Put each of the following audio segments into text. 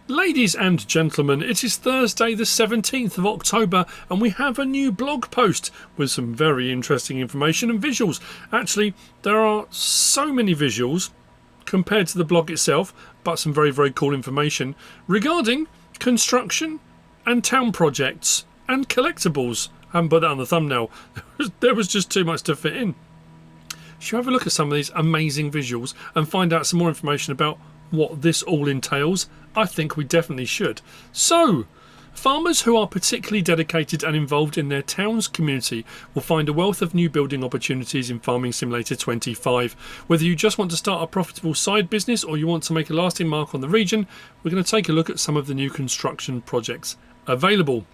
Ladies and gentlemen, it is Thursday the 17th of October and we have a new blog post with some very interesting information and visuals. Actually, there are so many visuals compared to the blog itself, but some very, very cool information regarding construction and town projects and collectibles. I haven't put that on the thumbnail. There was just too much to fit in. Should you have a look at some of these amazing visuals and find out some more information about what this all entails? I think we definitely should. So, farmers who are particularly dedicated and involved in their town's community will find a wealth of new building opportunities in Farming Simulator 25. Whether you just want to start a profitable side business or you want to make a lasting mark on the region, we're going to take a look at some of the new construction projects available.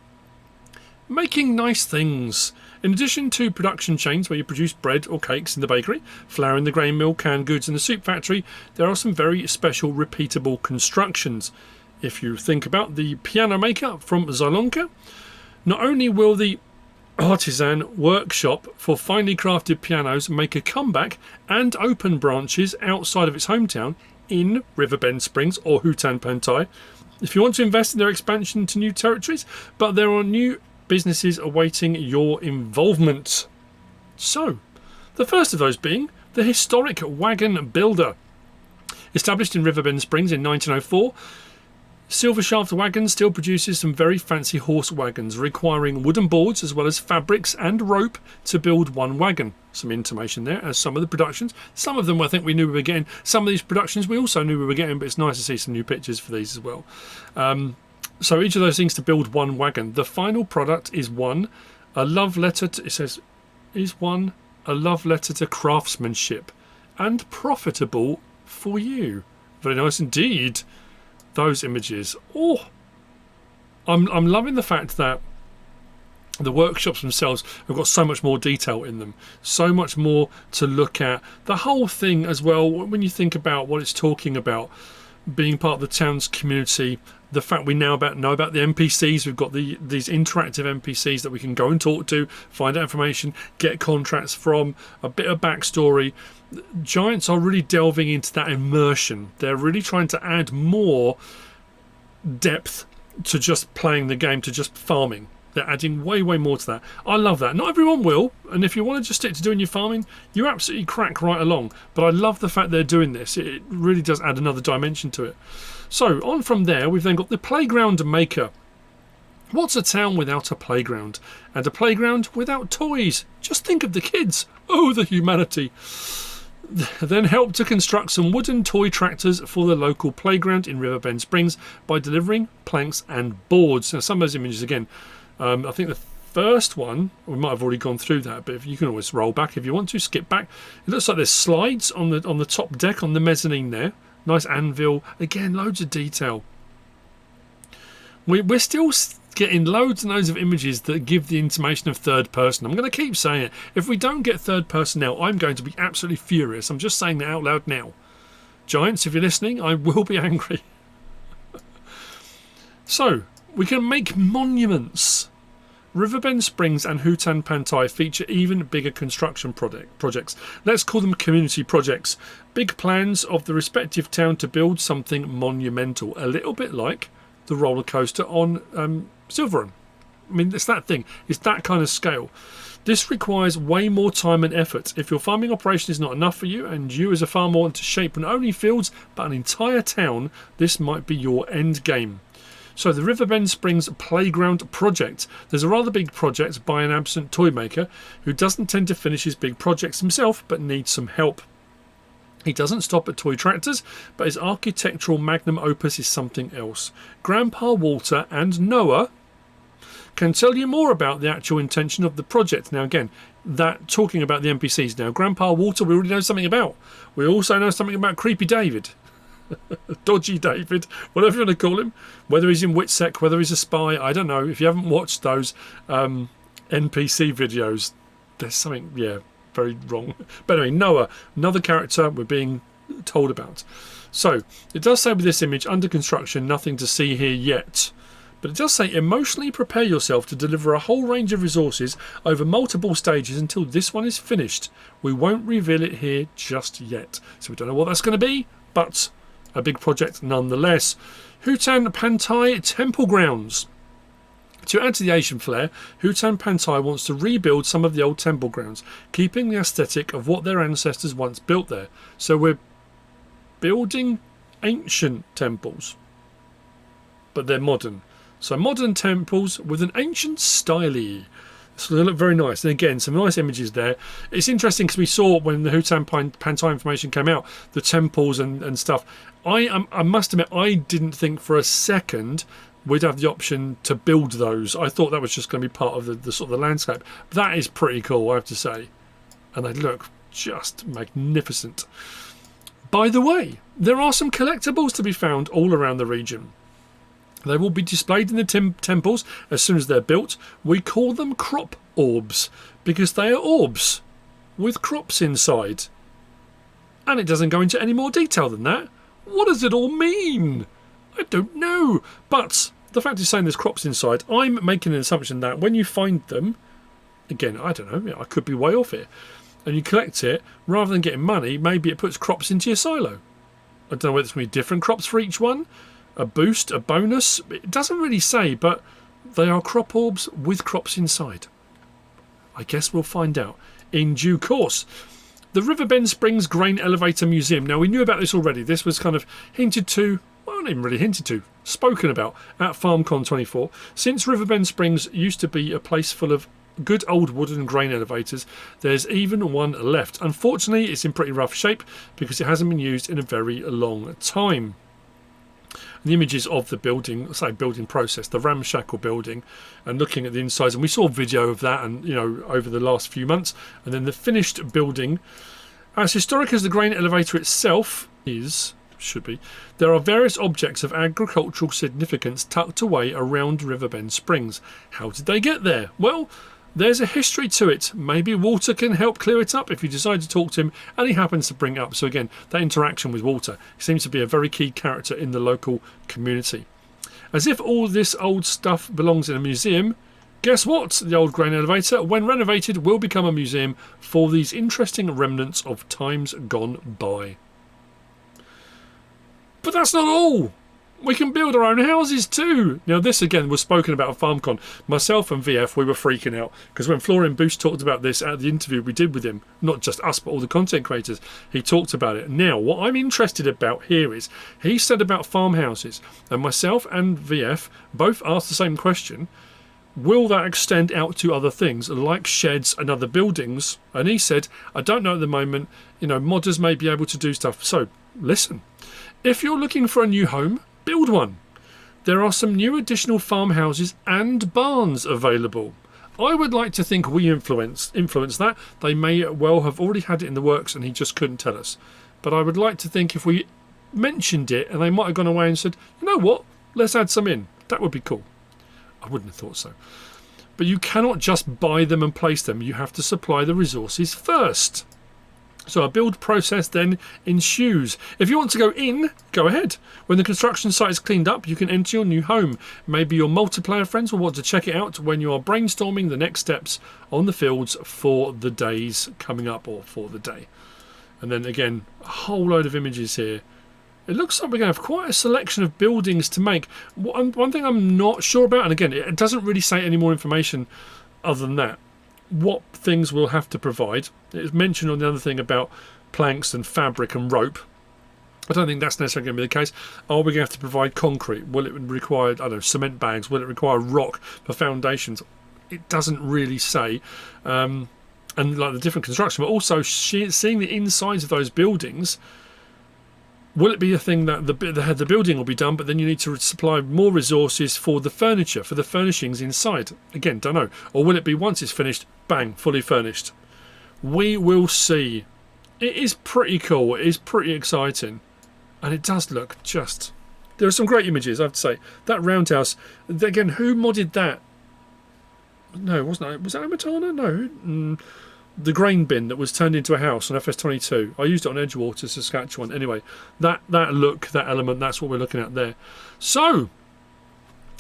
Making nice things. In addition to production chains where you produce bread or cakes in the bakery, flour in the grain mill, canned goods in the soup factory, there are some very special repeatable constructions. If you think about the piano maker from Zielonka, not only will the Artisan workshop for finely crafted pianos make a comeback and open branches outside of its hometown in Riverbend Springs or Hutan Pantai, if you want to invest in their expansion to new territories, but there are new businesses awaiting your involvement. So, the first of those being the Historic Wagon Builder. Established in Riverbend Springs in 1904, Silvershaft Wagons still produces some very fancy horse wagons requiring wooden boards as well as fabrics and rope to build one wagon. Some intimation there as some of the productions. Some of them I think we knew we were getting. Some of these productions we also knew we were getting, but it's nice to see some new pictures for these as well. So each of those things to build one wagon. The final product is a love letter to, it says, a love letter to craftsmanship and profitable for you. Very nice indeed. Those images. Oh, I'm loving the fact that the workshops themselves have got so much more detail in them, so much more to look at. The whole thing as well, when you think about what it's talking about, being part of the town's community, the fact we now know about the NPCs, we've got these interactive NPCs that we can go and talk to, find out information, get contracts from, a bit of backstory. Giants are really delving into that immersion. They're really trying to add more depth to just playing the game, to just farming. They're adding way, way more to that. I love that. Not everyone will, and if you want to just stick to doing your farming, you absolutely crack right along. But I love the fact they're doing this. It really does add another dimension to it. So, on from there, we've then got the Playground Maker. What's a town without a playground? And a playground without toys? Just think of the kids. Oh, the humanity. Then help to construct some wooden toy tractors for the local playground in Riverbend Springs by delivering planks and boards. Now, some of those images, again, I think the first one, we might have already gone through that, but if you can always roll back if you want to, skip back. It looks like there's slides on the top deck, on the mezzanine there. Nice anvil. Again, loads of detail. We're still getting loads and loads of images that give the intimation of third person. I'm going to keep saying it. If we don't get third person now, I'm going to be absolutely furious. I'm just saying that out loud now. Giants, if you're listening, I will be angry. So, we can make monuments. Riverbend Springs and Hutan Pantai feature even bigger construction projects. Let's call them community projects. Big plans of the respective town to build something monumental. A little bit like the roller coaster on Silverrun. I mean, it's that thing. It's that kind of scale. This requires way more time and effort. If your farming operation is not enough for you, and you as a farmer want to shape not only fields but an entire town, this might be your end game. So the Riverbend Springs Playground Project. There's a rather big project by an absent toy maker who doesn't tend to finish his big projects himself but needs some help. He doesn't stop at toy tractors, but his architectural magnum opus is something else. Grandpa Walter and Noah can tell you more about the actual intention of the project. Now again, that talking about the NPCs now, Grandpa Walter we already know something about. We also know something about Creepy David. Dodgy David, whatever you want to call him, whether he's in Witsec, whether he's a spy, I don't know. If you haven't watched those NPC videos, there's something, very wrong. But anyway, Noah, another character we're being told about. So, it does say with this image, under construction, nothing to see here yet. But it does say, emotionally prepare yourself to deliver a whole range of resources over multiple stages until this one is finished. We won't reveal it here just yet. So we don't know what that's going to be, but a big project nonetheless. Hutan Pantai Temple Grounds. To add to the Asian flair, Hutan Pantai wants to rebuild some of the old temple grounds, keeping the aesthetic of what their ancestors once built there. So we're building ancient temples, but they're modern. So modern temples with an ancient style. So they look very nice. And again, some nice images there. It's interesting because we saw when the Hutan Pantai information came out, the temples and stuff. I must admit, I didn't think for a second we'd have the option to build those. I thought that was just going to be part of the sort of the landscape. That is pretty cool, I have to say. And they look just magnificent. By the way, there are some collectibles to be found all around the region. They will be displayed in the temples as soon as they're built. We call them crop orbs because they are orbs with crops inside. And it doesn't go into any more detail than that. What does it all mean? I don't know. But the fact is saying there's crops inside, I'm making an assumption that when you find them, again, I don't know, I could be way off here, and you collect it, rather than getting money, maybe it puts crops into your silo. I don't know whether it's going to be different crops for each one, a boost, a bonus. It doesn't really say, but they are crop orbs with crops inside. I guess we'll find out in due course. The Riverbend Springs Grain Elevator Museum. Now, we knew about this already. This was kind of hinted to, well, not even really hinted to, spoken about at FarmCon 24. Since Riverbend Springs used to be a place full of good old wooden grain elevators, there's even one left. Unfortunately, it's in pretty rough shape because it hasn't been used in a very long time. The images of the building, say building process, the ramshackle building, and looking at the insides, and we saw video of that, and over the last few months, and then the finished building. As historic as the grain elevator itself should be, there are various objects of agricultural significance tucked away around Riverbend Springs. How did they get there? Well, there's a history to it. Maybe Walter can help clear it up if you decide to talk to him and he happens to bring it up. So again, that interaction with Walter seems to be a very key character in the local community. As if all this old stuff belongs in a museum, guess what? The old grain elevator, when renovated, will become a museum for these interesting remnants of times gone by. But that's not all. We can build our own houses too. Now this again was spoken about at FarmCon. Myself and VF, we were freaking out because when Florian Boost talked about this at the interview we did with him, not just us but all the content creators, he talked about it. Now what I'm interested about here is he said about farmhouses, and myself and VF both asked the same question. Will that extend out to other things like sheds and other buildings? And he said, I don't know at the moment, modders may be able to do stuff. So listen, if you're looking for a new home, build one. There are some new additional farmhouses and barns available. I would like to think we influence that. They may well have already had it in the works and he just couldn't tell us. But I would like to think if we mentioned it and they might have gone away and said, you know what, let's add some in. That would be cool. I wouldn't have thought so. But you cannot just buy them and place them. You have to supply the resources first. So a build process then ensues. If you want to go in, go ahead. When the construction site is cleaned up, you can enter your new home. Maybe your multiplayer friends will want to check it out when you are brainstorming the next steps on the fields for the days coming up or for the day. And then again, a whole load of images here. It looks like we're going to have quite a selection of buildings to make. One thing I'm not sure about, and again, it doesn't really say any more information other than that. What things we'll have to provide. It's mentioned on the other thing about planks and fabric and rope. I don't think that's necessarily going to be the case. Are we going to have to provide concrete? Will it require, I don't know, cement bags? Will it require rock for foundations? It doesn't really say. And like the different construction, but also seeing the insides of those buildings. Will it be a thing that the building will be done, but then you need to supply more resources for the furniture, for the furnishings inside? Again, don't know. Or will it be once it's finished, bang, fully furnished? We will see. It is pretty cool. It is pretty exciting. And it does look just... There are some great images, I have to say. That roundhouse, again, who modded that? No, wasn't it? Was that Amatana? No. The grain bin that was turned into a house on FS22. I used it on Edgewater, Saskatchewan. Anyway, that look, that element, that's what we're looking at there. So,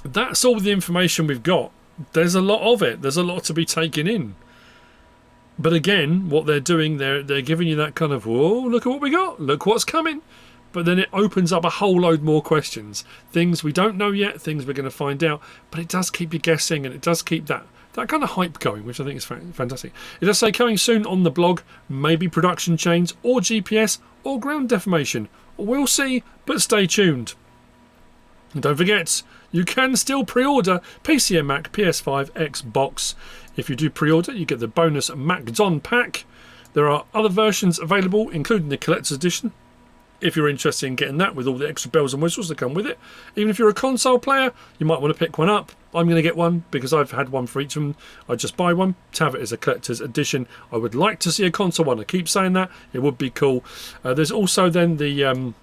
that's all the information we've got. There's a lot of it. There's a lot to be taken in. But again, what they're doing, they're giving you that kind of, whoa, look at what we got. Look what's coming. but then it opens up a whole load more questions. Things we don't know yet, things we're going to find out, but it does keep you guessing, and it does keep that kind of hype going, which I think is fantastic. It does say coming soon on the blog, maybe production chains or GPS or ground deformation. We'll see, but stay tuned. And don't forget, you can still pre-order PC and Mac, PS5, Xbox. If you do pre-order, you get the bonus Mac Don pack. There are other versions available, including the collector's edition, if you're interested in getting that with all the extra bells and whistles that come with it. Even if you're a console player, you might want to pick one up. I'm going to get one because I've had one for each of them. I just buy one to have it as a collector's edition. I would like to see a console one. I keep saying that. It would be cool. There's also then the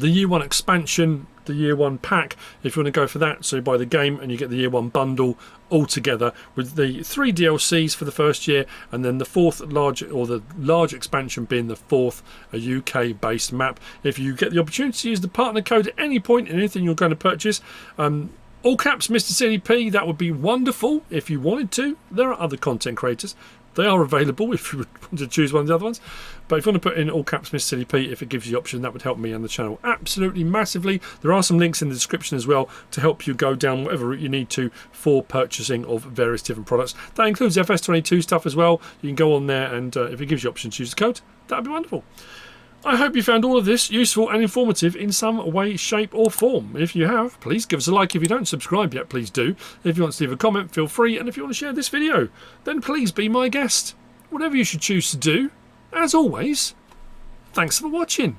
Year 1 expansion, the Year 1 pack, if you want to go for that. So you buy the game and you get the Year 1 bundle all together with the 3 DLCs for the first year, and then the large expansion being the fourth, a UK based map. If you get the opportunity to use the partner code at any point in anything you're going to purchase, all caps MrSealyp, that would be wonderful if you wanted to. There are other content creators. They are available if you would want to choose one of the other ones. But if you want to put in all caps MrSealyp, if it gives you the option, that would help me and the channel absolutely massively. There are some links in the description as well to help you go down whatever route you need to for purchasing of various different products. That includes FS22 stuff as well. You can go on there, and if it gives you the option to use the code, that would be wonderful. I hope you found all of this useful and informative in some way, shape or form. If you have, please give us a like. If you don't subscribe yet, please do. If you want to leave a comment, feel free. And if you want to share this video, then please be my guest. Whatever you should choose to do, as always, thanks for watching.